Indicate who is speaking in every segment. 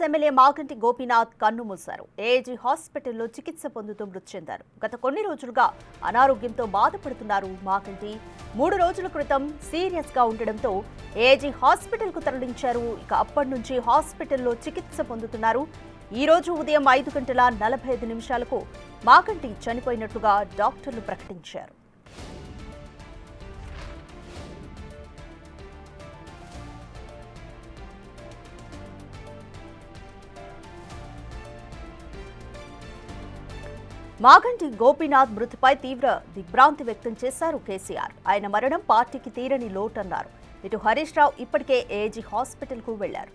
Speaker 1: MLA Maganti Gopinath కన్నుమూశారు. AG హాస్పిటల్లో చికిత్స పొందుతూ మృతి చెందారు. గత కొన్ని రోజులుగా అనారోగ్యంతో బాధపడుతున్నారు మాగంటి. 3 రోజుల క్రితం సీరియస్ గా ఉండడంతో ఏజీ హాస్పిటల్ కు తరలించారు. ఇక అప్పటి నుంచి హాస్పిటల్లో చికిత్స పొందుతున్నారు. ఈ రోజు ఉదయం 5:45 మాగంటి చనిపోయినట్లుగా డాక్టర్లు ప్రకటించారు. మాగంటి గోపీనాథ్ మృతిపై తీవ్ర దిగ్భ్రాంతి వ్యక్తం చేశారు కేసీఆర్. ఆయన మరణం పార్టీకి తీరని లోటన్నారు. ఇటు హరీష్ రావు ఇప్పటికే ఏజీ హాస్పిటల్ కు వెళ్లారు.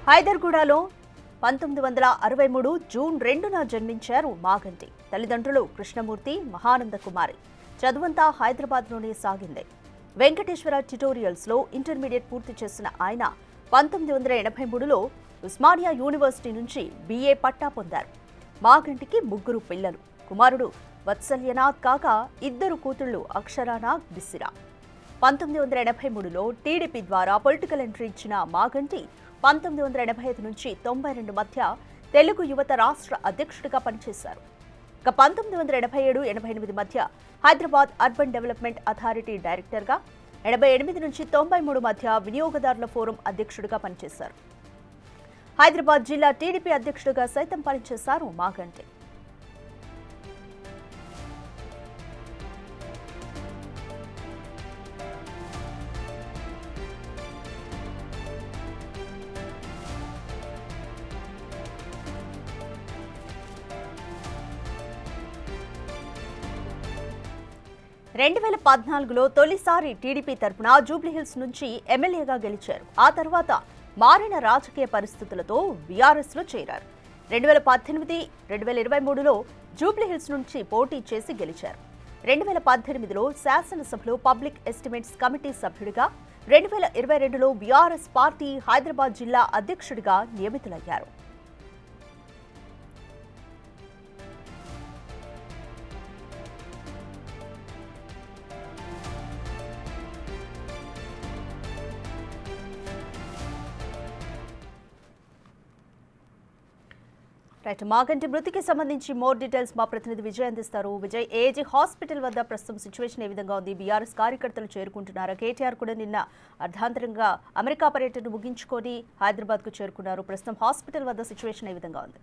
Speaker 1: హైదర్గూడలో 1963 జూన్ 2న జన్మించారు మాగంటి. తల్లిదండ్రులు కృష్ణమూర్తి, మహానంద కుమారి. చదువంతా హైదరాబాద్లోనే సాగింది. వెంకటేశ్వర ట్యుటోరియల్స్ లో ఇంటర్మీడియట్ పూర్తి చేసిన ఆయన 1983లో ఉస్మానియా యూనివర్సిటీ నుంచి BA పట్టా పొందారు. మాగంటికి 3 పిల్లలు. కుమారుడు వత్సల్యనాథ్ కాగా 2 కూతుళ్లు అక్షరానాథ్, బిసిరా. 1983లో టీడీపీ ద్వారా పొలిటికల్ ఎంట్రీ ఇచ్చిన మాగంటి 1985 నుంచి 92 మధ్య తెలుగు యువత రాష్ట్ర అధ్యక్షుడిగా పనిచేశారు. 1987-88 మధ్య హైదరాబాద్ అర్బన్ డెవలప్మెంట్ అథారిటీ డైరెక్టర్గా, 88 నుంచి 93 మధ్య వినియోగదారుల ఫోరం అధ్యక్షుడిగా పనిచేశారు. హైదరాబాద్ జిల్లా టీడీపీ అధ్యక్షుడిగా సైతం పనిచేశారు మాగంటి. రెండు 2014లో తొలిసారి టీడీపీ తరపున జూబ్లీహిల్స్ నుంచి ఎమ్మెల్యేగా గెలిచారు. ఆ తర్వాత మారిన రాజకీయ పరిస్థితులతో బీఆర్ఎస్లో చేరారు. 2018, 2023లో జూబ్లీహిల్స్ నుంచి పోటీ చేసి గెలిచారు. 2018లో శాసనసభలో పబ్లిక్ ఎస్టిమేట్స్ కమిటీ సభ్యుడిగా, 2022లో బీఆర్ఎస్ పార్టీ హైదరాబాద్ జిల్లా అధ్యక్షుడిగా నియమితులయ్యారు. మాగంటి మృతికి సంబంధించి మోర్ డీటెయిల్స్ మా ప్రతినిధి విజయ్ అందిస్తారు. విజయ్, ఏజీ హాస్పిటల్ వద్ద ప్రస్తుతం సిచ్యువేషన్ ఏ విధంగా ఉంది? బీఆర్ఎస్ కార్యకర్తలు చేరుకుంటున్నారు. కేటీఆర్ కూడా నిన్న అర్ధాంతరంగా అమెరికా పర్యటన ముగించుకొని హైదరాబాద్ కు చేరుకున్నారు. ప్రస్తుతం హాస్పిటల్ వద్ద సిచ్యువేషన్ ఏ విధంగా ఉంది?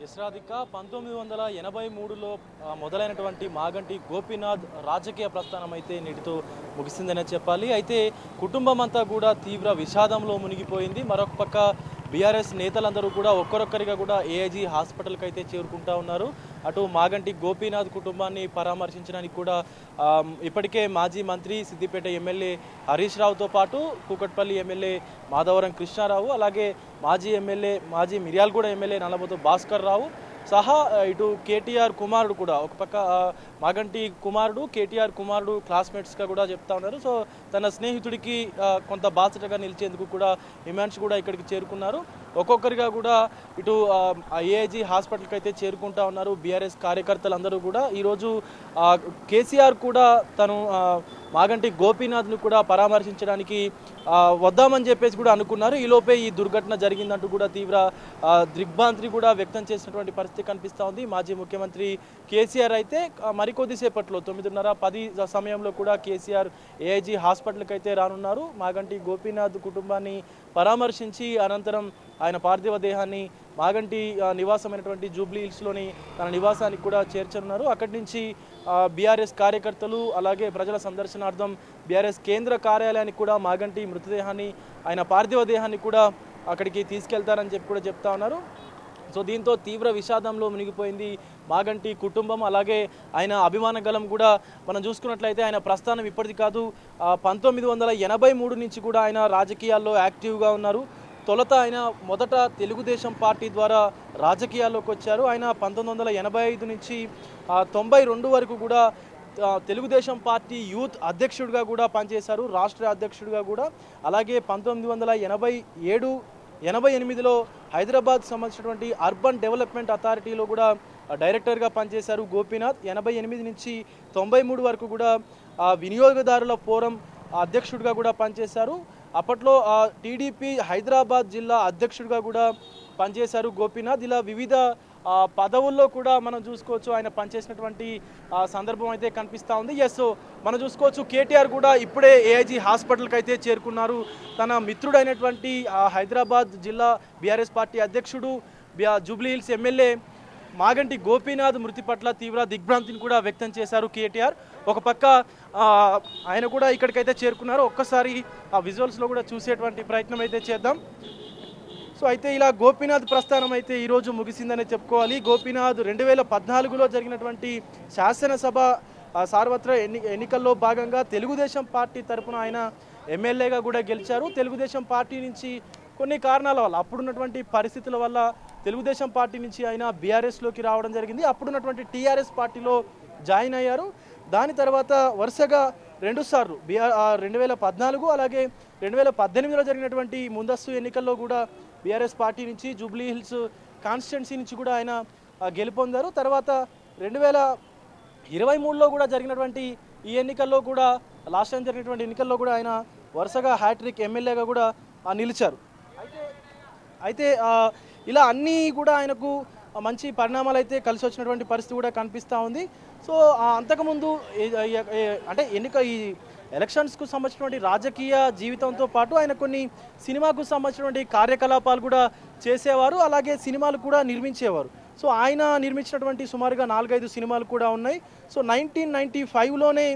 Speaker 2: యశ్రాధిక 1983లో మొదలైనటువంటి మాగంటి గోపీనాథ్ రాజకీయ ప్రస్థానం అయితే నేటితో ముగిసిందనే చెప్పాలి. అయితే కుటుంబం అంతా కూడా తీవ్ర విషాదంలో మునిగిపోయింది. మరొక పక్క బీఆర్ఎస్ నేతలందరూ కూడా ఒక్కరొక్కరిగా కూడా ఏఐజీ హాస్పిటల్కి అయితే చేరుకుంటా ఉన్నారు. అటు మాగంటి గోపీనాథ్ కుటుంబాన్ని పరామర్శించడానికి కూడా ఇప్పటికే మాజీ మంత్రి, సిద్దిపేట ఎమ్మెల్యే హరీష్ రావుతో పాటు కూకట్పల్లి ఎమ్మెల్యే మాధవరం కృష్ణారావు, అలాగే మాజీ మిర్యాలగూడ ఎమ్మెల్యే నల్లబోతు భాస్కర్ రావు సహా ఇటు కేటీఆర్ కుమారుడు కూడా, ఒక పక్క మాగంటి కుమారుడు, కేటీఆర్ కుమారుడు క్లాస్మేట్స్గా కూడా చెప్తా ఉన్నారు. సో తన స్నేహితుడికి కొంత బాధ్యతగా నిలిచేందుకు కూడా హిమాంష్ కూడా ఇక్కడికి చేరుకున్నారు. ఒక్కొక్కరిగా కూడా ఇటు ఏఐజీ హాస్పిటల్కి అయితే చేరుకుంటా ఉన్నారు బీఆర్ఎస్ కార్యకర్తలు అందరూ కూడా. ఈరోజు కేసీఆర్ కూడా తను మాగంటి గోపీనాథ్ను కూడా పరామర్శించడానికి వద్దామని చెప్పేసి కూడా అనుకున్నారు. ఈలోపే ఈ దుర్ఘటన జరిగిందంటూ కూడా తీవ్ర దిగ్భ్రాంతి కూడా వ్యక్తం చేసినటువంటి పరిస్థితి కనిపిస్తూ ఉంది. మాజీ ముఖ్యమంత్రి కేసీఆర్ అయితే మరికొద్దిసేపట్లో 9:30-10 సమయంలో కూడా కేసీఆర్ ఏఐజీ హాస్పిటల్కి అయితే రానున్నారు. మాగంటి గోపీనాథ్ కుటుంబాన్ని పరామర్శించి అనంతరం ఆయన పార్థివ దేహాన్ని మాగంటి నివాసమైనటువంటి జూబ్లీహిల్స్లోని తన నివాసానికి కూడా చేర్చనున్నారు. అక్కడి నుంచి బీఆర్ఎస్ కార్యకర్తలు అలాగే ప్రజల సందర్శనార్థం బీఆర్ఎస్ కేంద్ర కార్యాలయానికి కూడా మాగంటి మృతదేహాన్ని, ఆయన పార్థివ దేహాన్ని కూడా అక్కడికి తీసుకెళ్తారని చెప్పి కూడా చెప్తా ఉన్నారు. సో దీంతో తీవ్ర విషాదంలో మునిగిపోయింది మాగంటి కుటుంబం. అలాగే ఆయన అభిమాన గలం కూడా మనం చూసుకున్నట్లయితే ఆయన ప్రస్థానం ఇప్పటిది కాదు, 1983 నుంచి కూడా ఆయన రాజకీయాల్లో యాక్టివ్గా ఉన్నారు. తొలుత ఆయన మొదట తెలుగుదేశం పార్టీ ద్వారా రాజకీయాల్లోకి వచ్చారు. ఆయన 1985 నుంచి 92 వరకు కూడా తెలుగుదేశం పార్టీ యూత్ అధ్యక్షుడిగా కూడా పనిచేశారు, రాష్ట్ర అధ్యక్షుడిగా కూడా. అలాగే 1987-88లో హైదరాబాద్ సంబంధించినటువంటి అర్బన్ డెవలప్మెంట్ అథారిటీలో కూడా డైరెక్టర్గా పనిచేశారు గోపీనాథ్. 88 నుంచి 93 వరకు కూడా వినియోగదారుల ఫోరం అధ్యక్షుడిగా కూడా పనిచేశారు. అప్పట్లో టీడీపీ హైదరాబాద్ జిల్లా అధ్యక్షుడిగా కూడా పనిచేశారు గోపీనాథ్. ఇలా వివిధ పదవుల్లో కూడా మనం చూసుకోవచ్చు ఆయన పనిచేసినటువంటి సందర్భం అయితే కనిపిస్తూ ఉంది. ఎస్, మనం చూసుకోవచ్చు కేటీఆర్ కూడా ఇప్పుడే ఏఐజీ హాస్పిటల్కి అయితే చేరుకున్నారు. తన మిత్రుడైనటువంటి హైదరాబాద్ జిల్లా బీఆర్ఎస్ పార్టీ అధ్యక్షుడు Jubilee hills MLA Maganti Gopinath మృతి పట్ల తీవ్ర దిగ్భ్రాంతిని కూడా వ్యక్తం చేశారు కేటీఆర్. ఒక పక్క ఆయన కూడా ఇక్కడికైతే చేరుకున్నారు. ఒక్కసారి ఆ విజువల్స్లో కూడా చూసేటువంటి ప్రయత్నం అయితే చేద్దాం. సో అయితే ఇలా గోపీనాథ్ ప్రస్థానం అయితే ఈరోజు ముగిసిందనే చెప్పుకోవాలి. గోపీనాథ్ 2014లో జరిగినటువంటి శాసనసభ సార్వత్రిక ఎన్నికల్లో భాగంగా తెలుగుదేశం పార్టీ తరఫున ఆయన ఎమ్మెల్యేగా కూడా గెలిచారు. తెలుగుదేశం పార్టీ నుంచి కొన్ని కారణాల వల్ల, అప్పుడున్నటువంటి పరిస్థితుల వల్ల తెలుగుదేశం పార్టీ నుంచి ఆయన బీఆర్ఎస్లోకి రావడం జరిగింది. అప్పుడున్నటువంటి టీఆర్ఎస్ పార్టీలో జాయిన్ అయ్యారు. దాని తర్వాత వరుసగా 2 సార్లు 2014 అలాగే 2018లో జరిగినటువంటి ముందస్తు ఎన్నికల్లో కూడా బీఆర్ఎస్ పార్టీ నుంచి జూబ్లీ హిల్స్ కాన్స్టిట్యున్సీ నుంచి కూడా ఆయన గెలుపొందారు. తర్వాత 2023లో కూడా జరిగినటువంటి ఈ ఎన్నికల్లో కూడా, లాస్ట్ టైం జరిగినటువంటి ఎన్నికల్లో కూడా ఆయన వరుసగా హ్యాట్రిక్ ఎమ్మెల్యేగా కూడా నిలిచారు. అయితే ఇలా అన్నీ కూడా ఆయనకు మంచి పరిణామాలు అయితే కలిసి వచ్చినటువంటి పరిస్థితి కూడా కనిపిస్తూ ఉంది. సో అంతకుముందు అంటే ఈ ఎలక్షన్స్కు సంబంధించినటువంటి రాజకీయ జీవితంతో పాటు ఆయన కొన్ని సినిమాకు సంబంధించినటువంటి కార్యకలాపాలు కూడా చేసేవారు, అలాగే సినిమాలు కూడా నిర్మించేవారు. సో ఆయన నిర్మించినటువంటి సుమారుగా 4-5 సినిమాలు కూడా ఉన్నాయి. సో 1995లోనే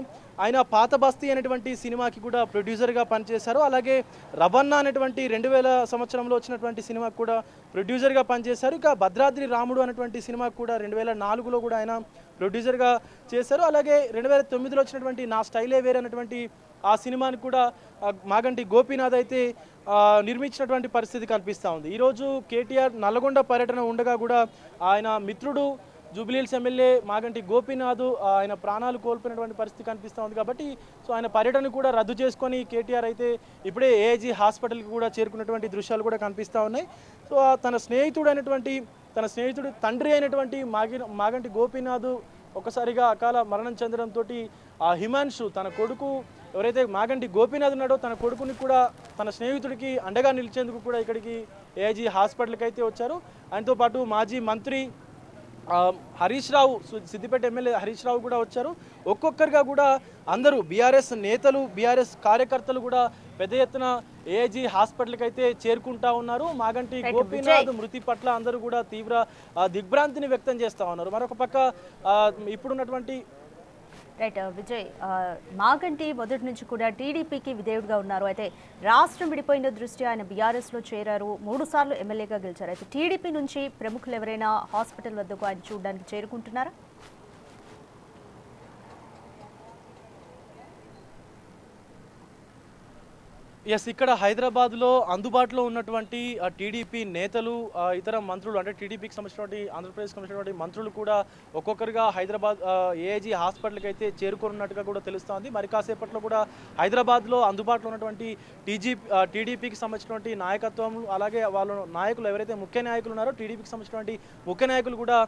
Speaker 2: ఆయన పాత బస్తీ అనేటువంటి సినిమాకి కూడా ప్రొడ్యూసర్గా పనిచేశారు. అలాగే రవణ అనేటువంటి 2000 సంవత్సరంలో వచ్చినటువంటి సినిమాకి కూడా ప్రొడ్యూసర్గా పనిచేశారు. ఇక భద్రాద్రి రాముడు అనేటువంటి సినిమాకి కూడా 2004లో కూడా ఆయన ప్రొడ్యూసర్గా చేశారు. అలాగే 2009లో వచ్చినటువంటి నా స్టైలే వేరే అనేటువంటి ఆ సినిమాని కూడా మాగంటి గోపీనాథ్ అయితే నిర్మించినటువంటి పరిస్థితి కనిపిస్తూ ఉంది. ఈరోజు కేటీఆర్ నల్గొండ పర్యటన ఉండగా కూడా ఆయన మిత్రుడు Jubilee hills MLA Maganti Gopinath ఆయన ప్రాణాలు కోల్పోయినటువంటి పరిస్థితి కనిపిస్తూ ఉంది. కాబట్టి సో ఆయన పర్యటన కూడా రద్దు చేసుకొని కేటీఆర్ అయితే ఇప్పుడే ఏఐజీ హాస్పిటల్కి కూడా చేరుకున్నటువంటి దృశ్యాలు కూడా కనిపిస్తూ ఉన్నాయి. సో తన స్నేహితుడు తండ్రి అయినటువంటి మాగంటి గోపీనాథ్ ఒక్కసారిగా అకాల మరణం చెందడంతో హిమాన్షు తన కొడుకు ఎవరైతే మాగంటి గోపీనాథ్ ఉన్నాడో తన కొడుకుని కూడా తన స్నేహితుడికి అండగా నిలిచేందుకు కూడా ఇక్కడికి ఏఐజీ హాస్పిటల్కి అయితే వచ్చారు. ఆయనతో పాటు మాజీ మంత్రి హరీష్ రావు, సిద్దిపేట ఎమ్మెల్యే హరీష్ రావు కూడా వచ్చారు. ఒక్కొక్కరిగా కూడా అందరూ బీఆర్ఎస్ నేతలు, బీఆర్ఎస్ కార్యకర్తలు కూడా పెద్ద ఎత్తున ఏఐజీ హాస్పిటల్కి అయితే చేరుకుంటా ఉన్నారు. మాగంటి గోపీనాథ్ మృతి పట్ల అందరూ కూడా తీవ్ర దిగ్భ్రాంతిని వ్యక్తం చేస్తూ ఉన్నారు. మరొక పక్క ఇప్పుడున్నటువంటి
Speaker 1: రైట్ విజయ్, మాగంటి మొదటి నుంచి కూడా టీడీపీకి విధేయుడిగా ఉన్నారు. అయితే రాష్ట్రం విడిపోయిన దృష్ట్యా ఆయన బీఆర్ఎస్లో చేరారు. 3 సార్లు ఎమ్మెల్యేగా గెలిచారు. అయితే టీడీపీ నుంచి ప్రముఖులు ఎవరైనా హాస్పిటల్ వద్దకు ఆయన చూడడానికి చేరుకుంటున్నారా?
Speaker 2: ఎస్, ఇక్కడ హైదరాబాద్లో అందుబాటులో ఉన్నటువంటి టీడీపీ నేతలు, ఇతర మంత్రులు, అంటే టీడీపీకి సంబంధించినటువంటి ఆంధ్రప్రదేశ్కి సంబంధించినటువంటి మంత్రులు కూడా ఒక్కొక్కరిగా హైదరాబాద్ ఏఐజీ హాస్పిటల్కి అయితే చేరుకున్నట్టుగా కూడా తెలుస్తోంది. మరి కాసేపట్లో కూడా హైదరాబాద్లో అందుబాటులో ఉన్నటువంటి టీడీపీకి సంబంధించినటువంటి నాయకత్వం, అలాగే వాళ్ళ నాయకులు ఎవరైతే ముఖ్య నాయకులు ఉన్నారో టీడీపీకి సంబంధించినటువంటి ముఖ్య నాయకులు కూడా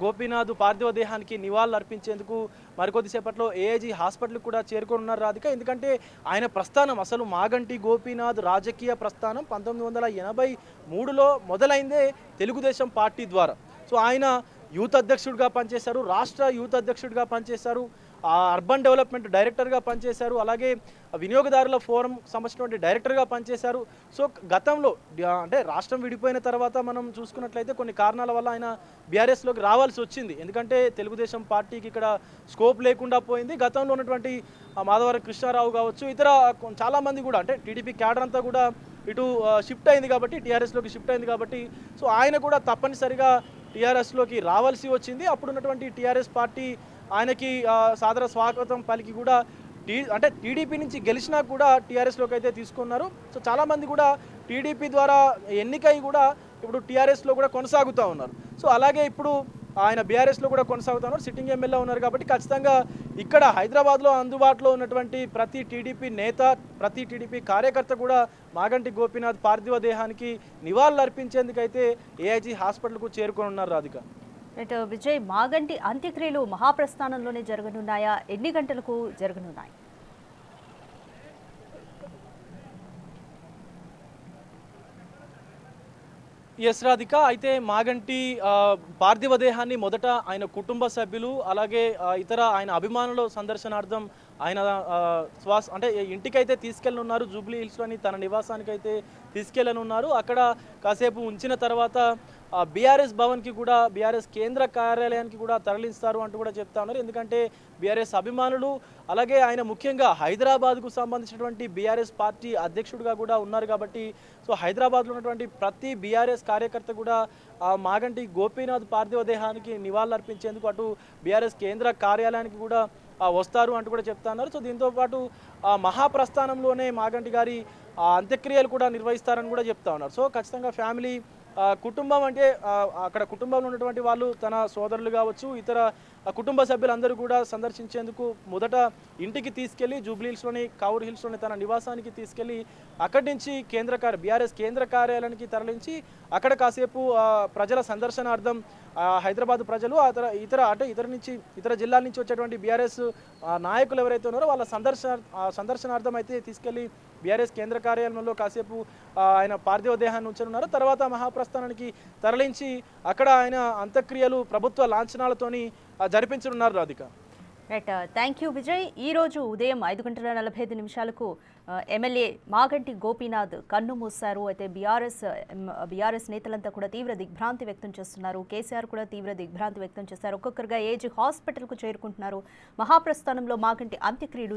Speaker 2: గోపీనాథ్ పార్థివ దేహానికి నివాళులు అర్పించేందుకు మరికొద్దిసేపట్లో ఏఐజీ హాస్పిటల్కి కూడా చేరుకున్నారు రాధిక. ఎందుకంటే ఆయన ప్రస్థానం, అసలు మాగంటి గోపీనాథ్ రాజకీయ ప్రస్థానం 1983లో మొదలైందే తెలుగుదేశం పార్టీ ద్వారా. సో ఆయన యూత్ అధ్యక్షుడిగా పనిచేశారు, రాష్ట్ర యూత్ అధ్యక్షుడిగా పనిచేశారు, అర్బన్ డెవలప్మెంట్ డైరెక్టర్గా పనిచేశారు, అలాగే వినియోగదారుల ఫోరం సంబంధించినటువంటి డైరెక్టర్గా పనిచేశారు. సో గతంలో అంటే రాష్ట్రం విడిపోయిన తర్వాత మనం చూసుకున్నట్లయితే కొన్ని కారణాల వల్ల ఆయన బీఆర్ఎస్లోకి రావాల్సి వచ్చింది. ఎందుకంటే తెలుగుదేశం పార్టీకి ఇక్కడ స్కోప్ లేకుండా పోయింది. గతంలో ఉన్నటువంటి మాధవరం కృష్ణారావు కావచ్చు, ఇతర చాలామంది కూడా, అంటే టీడీపీ క్యాడర్ అంతా కూడా ఇటు షిఫ్ట్ అయింది కాబట్టి, టీఆర్ఎస్లోకి షిఫ్ట్ అయింది కాబట్టి, సో ఆయన కూడా తప్పనిసరిగా టీఆర్ఎస్లోకి రావాల్సి వచ్చింది. అప్పుడున్నటువంటి టీఆర్ఎస్ పార్టీ ఆయనకి సాదర స్వాగతం పలికి కూడా అంటే టీడీపీ నుంచి గెలిచినా కూడా టీఆర్ఎస్లోకి అయితే తీసుకున్నారు. సో చాలామంది కూడా టీడీపీ ద్వారా ఎన్నికై కూడా ఇప్పుడు టీఆర్ఎస్లో కూడా కొనసాగుతూ ఉన్నారు. సో అలాగే ఇప్పుడు ఆయన బీఆర్ఎస్లో కూడా కొనసాగుతున్నారు, సిట్టింగ్ ఎమ్మెల్యే ఉన్నారు. కాబట్టి ఖచ్చితంగా ఇక్కడ హైదరాబాద్లో అందుబాటులో ఉన్నటువంటి ప్రతి టీడీపీ నేత, ప్రతి టీడీపీ కార్యకర్త కూడా మాగంటి గోపీనాథ్ పార్థివ దేహానికి నివాళులు అర్పించేందుకైతే ఏఐజీ హాస్పిటల్కు చేరుకొని ఉన్నారు రాధిక.
Speaker 1: రైట్ విజయ్, మాగంటి అంత్యక్రియలు మహాప్రస్థానంలోనే జరగనున్నాయా? ఎన్ని గంటలకు జరగనున్నాయి?
Speaker 2: ఎస్ రాధిక, అయితే మాగంటి పార్థివ దేహాన్ని మొదట ఆయన కుటుంబ సభ్యులు అలాగే ఇతర ఆయన అభిమానుల సందర్శనార్థం ఆయన అంటే ఇంటికైతే తీసుకెళ్ళనున్నారు. జూబ్లీ హిల్స్లోని తన నివాసానికైతే తీసుకెళ్ళనున్నారు. అక్కడ కాసేపు ఉంచిన తర్వాత బీఆర్ఎస్ భవన్కి కూడా, బీఆర్ఎస్ కేంద్ర కార్యాలయానికి కూడా తరలిస్తారు అంటూ కూడా చెప్తా ఉన్నారు. ఎందుకంటే బీఆర్ఎస్ అభిమానులు అలాగే ఆయన ముఖ్యంగా హైదరాబాద్కు సంబంధించినటువంటి బీఆర్ఎస్ పార్టీ అధ్యక్షుడిగా కూడా ఉన్నారు. కాబట్టి సో హైదరాబాద్లో ఉన్నటువంటి ప్రతి బీఆర్ఎస్ కార్యకర్త కూడా మాగంటి గోపీనాథ్ పార్థివ దేహానికి నివాళులు అర్పించేందుకు అటు బీఆర్ఎస్ కేంద్ర కార్యాలయానికి కూడా వస్తారు అంటూ కూడా చెప్తా ఉన్నారు. సో దీంతోపాటు మహాప్రస్థానంలోనే మాగంటి గారి అంత్యక్రియలు కూడా నిర్వహిస్తారని కూడా చెప్తా ఉన్నారు. సో ఖచ్చితంగా ఫ్యామిలీ, కుటుంబం అంటే అక్కడ కుటుంబంలో ఉన్నటువంటి వాళ్ళు తన సోదరులు కావచ్చు, ఇతర కుటుంబ సభ్యులందరూ కూడా సందర్శించేందుకు మొదట ఇంటికి తీసుకెళ్లి జూబ్లీ హిల్స్లోని, కౌర్ హిల్స్లోని తన నివాసానికి తీసుకెళ్లి అక్కడి నుంచి బీఆర్ఎస్ కేంద్ర కార్యాలయానికి తరలించి అక్కడ కాసేపు ప్రజల సందర్శనార్థం హైదరాబాద్ ప్రజలు ఇతర జిల్లాల నుంచి వచ్చేటువంటి బీఆర్ఎస్ నాయకులు ఎవరైతే ఉన్నారో వాళ్ళ సందర్శనార్థం అయితే తీసుకెళ్లి బీఆర్ఎస్ కేంద్ర కార్యాలయంలో కాసేపు ఆయన పార్థివ దేహాన్ని ఉంచనున్నారు. తర్వాత మహాప్రస్థానానికి తరలించి అక్కడ ఆయన అంత్యక్రియలు ప్రభుత్వ లాంఛనాలతోని జరిపించనున్నారు Radhika.
Speaker 1: Right, thank you Vijay. ఈరోజు ఉదయం 5:45 ఎమ్మెల్యే మాగంటి గోపీనాథ్ కన్ను మూశారు. అయితే బీఆర్ఎస్ నేతలంతా కూడా తీవ్ర దిగ్భ్రాంతి వ్యక్తం చేస్తున్నారు. కేసీఆర్ కూడా తీవ్ర దిగ్భ్రాంతి వ్యక్తం చేశారు. ఒక్కొక్కరుగా ఏజీ హాస్పిటల్కు చేరుకుంటున్నారు. మహాప్రస్థానంలో మాగంటి అంత్యక్రియలు